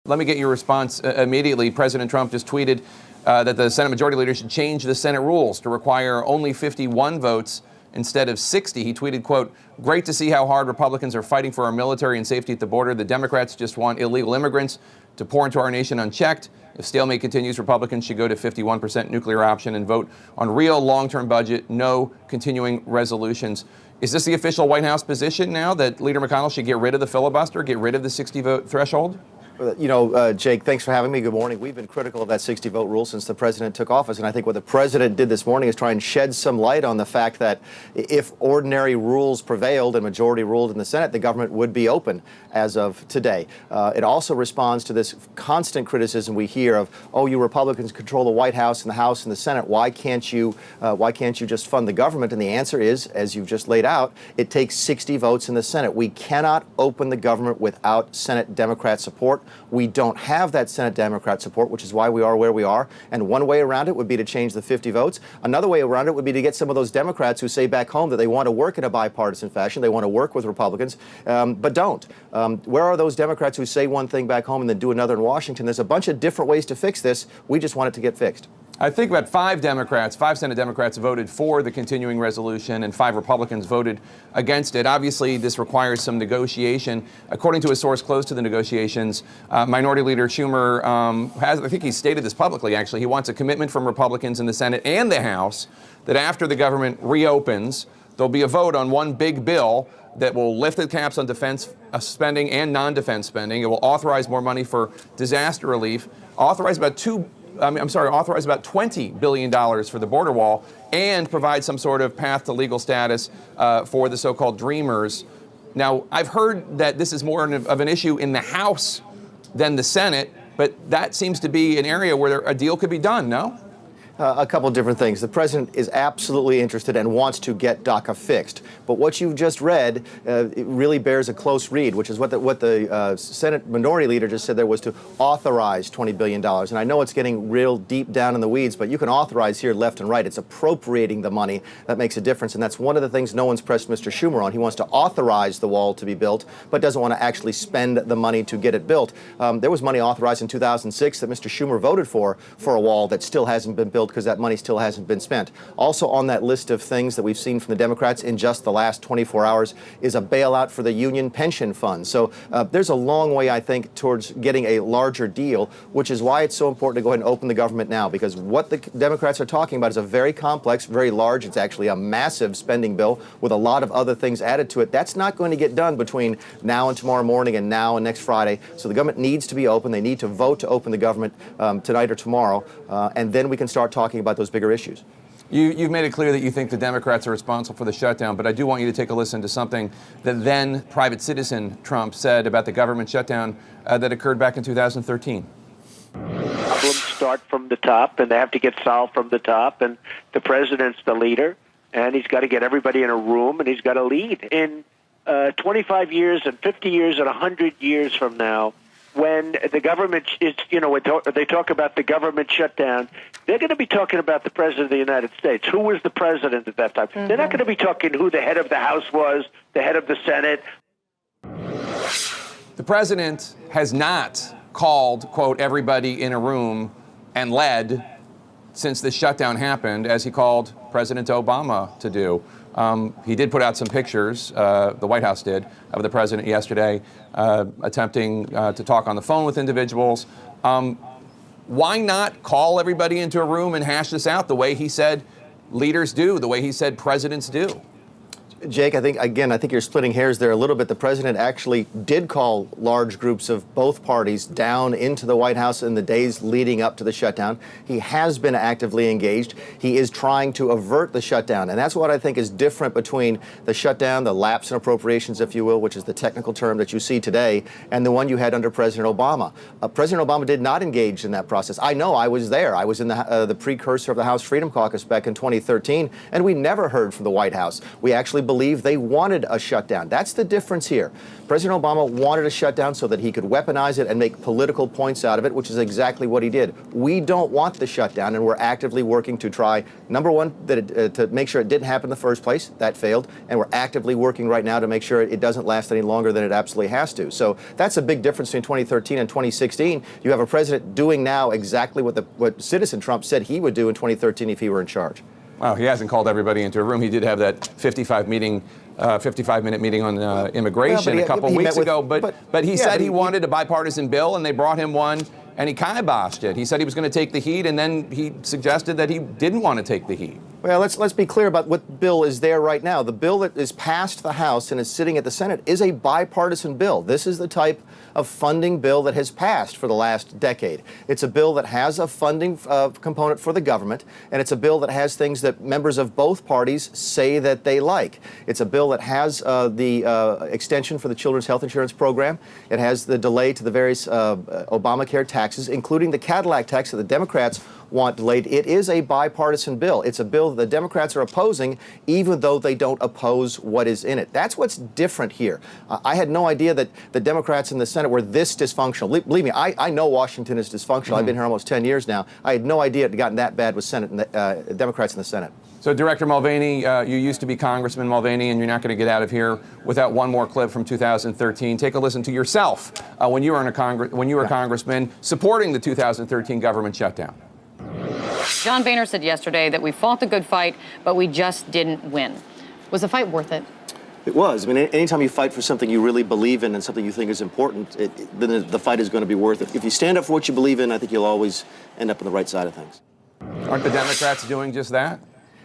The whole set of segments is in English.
Let me get your response immediately. President Trump just tweeted that the Senate Majority Leader should change the Senate rules to require only 51 votes instead of 60. He tweeted, quote, "Great to see how hard Republicans are fighting for our military and safety at the border. The Democrats just want illegal immigrants to pour into our nation unchecked. If stalemate continues, Republicans should go to 51% nuclear option and vote on real long-term budget, no continuing resolutions." Is this the official White House position now, that Leader McConnell should get rid of the filibuster, get rid of the 60-vote threshold? You know, Jake, thanks for having me. Good morning. We've been critical of that 60-vote rule since the president took office, and I think what the president did this morning is try and shed some light on the fact that if ordinary rules prevailed and majority ruled in the Senate, the government would be open as of today. It also responds to this constant criticism we hear of, oh, you Republicans control the White House and the House and the Senate. Why can't you just fund the government? And the answer is, as you've just laid out, it takes 60 votes in the Senate. We cannot open the government without Senate Democrat support. We don't have that Senate Democrat support, which is why we are where we are. And one way around it would be to change the 50 votes. Another way around it would be to get some of those Democrats who say back home that they want to work in a bipartisan fashion, they want to work with Republicans, but don't. Where are those Democrats who say one thing back home and then do another in Washington? There's a bunch of different ways to fix this. We just want it to get fixed. I think about five Senate Democrats voted for the continuing resolution and 5 Republicans voted against it. Obviously, this requires some negotiation. According to a source close to the negotiations, Minority Leader Schumer I think he stated this publicly, actually. He wants a commitment from Republicans in the Senate and the House that after the government reopens, there'll be a vote on one big bill that will lift the caps on defense spending and non-defense spending. It will authorize more money for disaster relief, authorize about $20 billion for the border wall, and provide some sort of path to legal status for the so-called Dreamers. Now, I've heard that this is more of an issue in the House than the Senate, but that seems to be an area where a deal could be done, no? A couple of different things. The president is absolutely interested and wants to get DACA fixed. But what you've just read it really bears a close read, which is what the Senate Minority Leader just said there was to authorize $20 billion. And I know it's getting real deep down in the weeds, but you can authorize here left and right. It's appropriating the money that makes a difference. And that's one of the things no one's pressed Mr. Schumer on. He wants to authorize the wall to be built, but doesn't want to actually spend the money to get it built. There was money authorized in 2006 that Mr. Schumer voted for a wall that still hasn't been built because that money still hasn't been spent. Also on that list of things that we've seen from the Democrats in just the last 24 hours is a bailout for the union pension fund. So there's a long way, I think, towards getting a larger deal, which is why it's so important to go ahead and open the government now, because what the Democrats are talking about is a very complex, very large, it's actually a massive spending bill with a lot of other things added to it. That's not going to get done between now and tomorrow morning and now and next Friday. So the government needs to be open. They need to vote to open the government tonight or tomorrow, and then we can start talking about those bigger issues. You've made it clear that you think the Democrats are responsible for the shutdown, but I do want you to take a listen to something that then private citizen Trump said about the government shutdown that occurred back in 2013. Problems start from the top, and they have to get solved from the top, and the president's the leader, and he's got to get everybody in a room, and he's got to lead. In 25 years and 50 years and 100 years from now, when the government is, when they talk about the government shutdown, they're going to be talking about the president of the United States. Who was the president at that time? Mm-hmm. They're not going to be talking who the head of the House was, the head of the Senate. The president has not called, quote, everybody in a room and led since the shutdown happened, as he called President Obama to do. He did put out some pictures, the White House did, of the president yesterday attempting to talk on the phone with individuals. Why not call everybody into a room and hash this out the way he said leaders do, the way he said presidents do? Jake, I think you're splitting hairs there a little bit. The president actually did call large groups of both parties down into the White House in the days leading up to the shutdown. He has been actively engaged. He is trying to avert the shutdown. And that's what I think is different between the shutdown, the lapse in appropriations, if you will, which is the technical term that you see today, and the one you had under President Obama. President Obama did not engage in that process. I know, I was there. I was in the precursor of the House Freedom Caucus back in 2013, and we never heard from the White House. We actually believe they wanted a shutdown. That's the difference here. President Obama wanted a shutdown so that he could weaponize it and make political points out of it, which is exactly what he did. We don't want the shutdown, and we're actively working to try, number one, to make sure it didn't happen in the first place. That failed. And we're actively working right now to make sure it doesn't last any longer than it absolutely has to. So that's a big difference between 2013 and 2016. You have a president doing now exactly what Citizen Trump said he would do in 2013 if he were in charge. Well, he hasn't called everybody into a room. He did have that 55-minute meeting on immigration a couple weeks ago. But he said he wanted a bipartisan bill, and they brought him one, and he kind of botched it. He said he was going to take the heat, and then he suggested that he didn't want to take the heat. Well, let's be clear about what bill is there right now. The bill that is passed the House and is sitting at the Senate is a bipartisan bill. This is the type of funding bill that has passed for the last decade. It's a bill that has a funding component for the government, and it's a bill that has things that members of both parties say that they like. It's a bill that has the extension for the Children's Health Insurance Program. It has the delay to the various Obamacare taxes, including the Cadillac tax that the Democrats want delayed. It is a bipartisan bill. It's a bill that the Democrats are opposing, even though they don't oppose what is in it. That's what's different here. I had no idea that the Democrats in the Senate were this dysfunctional. Believe me, I know Washington is dysfunctional. I've been here almost 10 years now. I had no idea it had gotten that bad with Democrats in the Senate. So, Director Mulvaney, you used to be Congressman Mulvaney, and you're not going to get out of here without one more clip from 2013. Take a listen to yourself when you were a congressman supporting the 2013 government shutdown. John Boehner said yesterday that we fought the good fight, but we just didn't win. Was the fight worth it? It was. I mean, anytime you fight for something you really believe in and something you think is important, then the fight is going to be worth it. If you stand up for what you believe in, I think you'll always end up on the right side of things. Aren't the Democrats doing just that?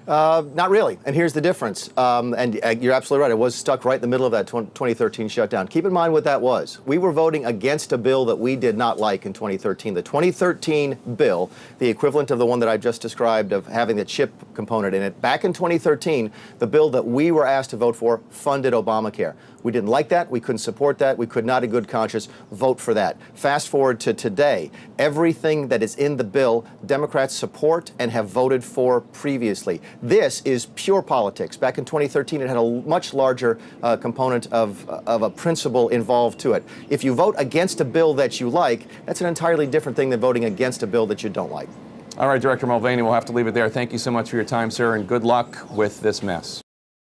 Not really. And here's the difference. And you're absolutely right. I was stuck right in the middle of that 2013 shutdown. Keep in mind what that was. We were voting against a bill that we did not like in 2013. The 2013 bill, the equivalent of the one that I just described of having the chip component in it, back in 2013, the bill that we were asked to vote for funded Obamacare. We didn't like that. We couldn't support that. We could not in good conscience vote for that. Fast forward to today. Everything that is in the bill, Democrats support and have voted for previously. This is pure politics. Back in 2013, it had a much larger component of a principle involved to it. If you vote against a bill that you like, that's an entirely different thing than voting against a bill that you don't like. All right, Director Mulvaney, we'll have to leave it there. Thank you so much for your time, sir, and good luck with this mess.